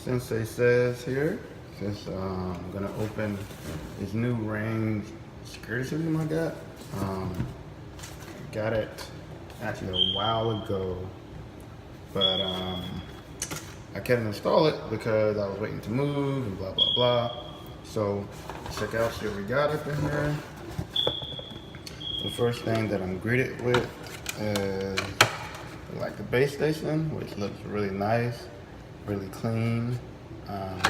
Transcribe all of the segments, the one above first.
Sensi says here. Says I'm gonna open this new range security system I got. Got it actually a while ago, but I couldn't install it because I was waiting to move and blah blah blah. So check out what we got up in here. The first thing that I'm greeted with is like the base station, which looks really nice, really clean. I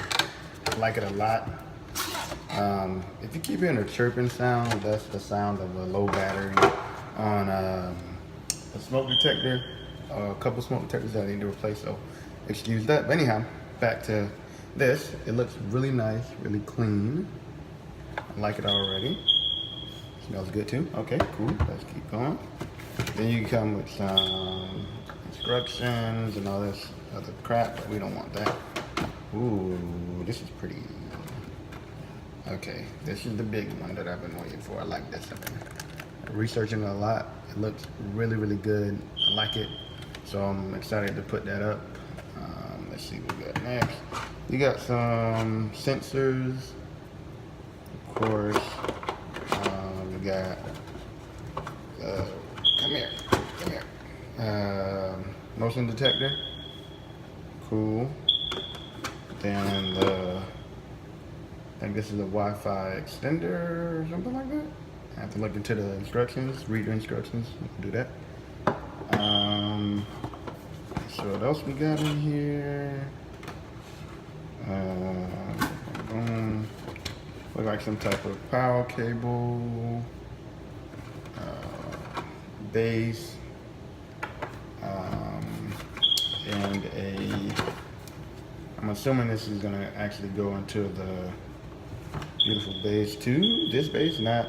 like it a lot. If you keep hearing a chirping sound, that's the sound of a low battery on a smoke detector. A couple smoke detectors that I need to replace, so excuse that. But anyhow, back to this. It looks really nice, really clean. I like it already. Smells good too. Okay, cool. Let's keep going. Then you come with some instructions and all this other crap, but we don't want that. Ooh, this is pretty. Okay, this is the big one that I've been waiting for. I like this. I've been researching it a lot. It looks really, really good. I like it. So I'm excited to put that up. Let's see what we got next. You got some sensors, of course. We got, come here. Motion detector. Cool. Then I think this is a Wi-Fi extender or something like that. I have to look into the instructions, read the instructions, do that. So what else we got in here? Look like some type of power cable, base, and I'm assuming this is gonna actually go into the beautiful base too. This base, not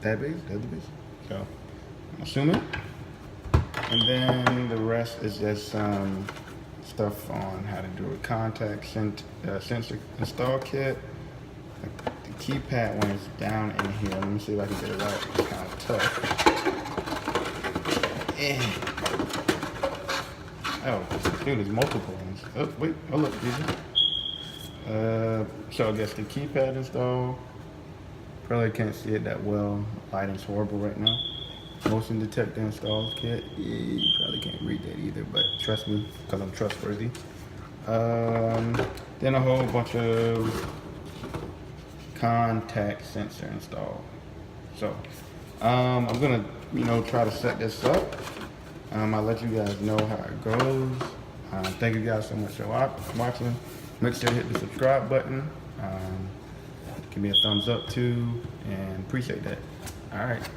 that base, the other base. So I'm assuming. And then the rest is just some stuff on how to do a contact sensor install kit. The keypad one is down in here. Let me see if I can get it out. It's kind of tough. Oh, dude, there's multiple ones. Oh, wait, oh look, so I guess the keypad install. Probably can't see it that well. Lighting's horrible right now. Motion detector install kit. Yeah, you probably can't read that either, but trust me, because I'm trustworthy. Then a whole bunch of contact sensor install. So I'm gonna, try to set this up. I'll let you guys know how it goes. Thank you guys so much for watching. Make sure to hit the subscribe button. Give me a thumbs up too, and appreciate that. All right,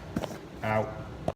out.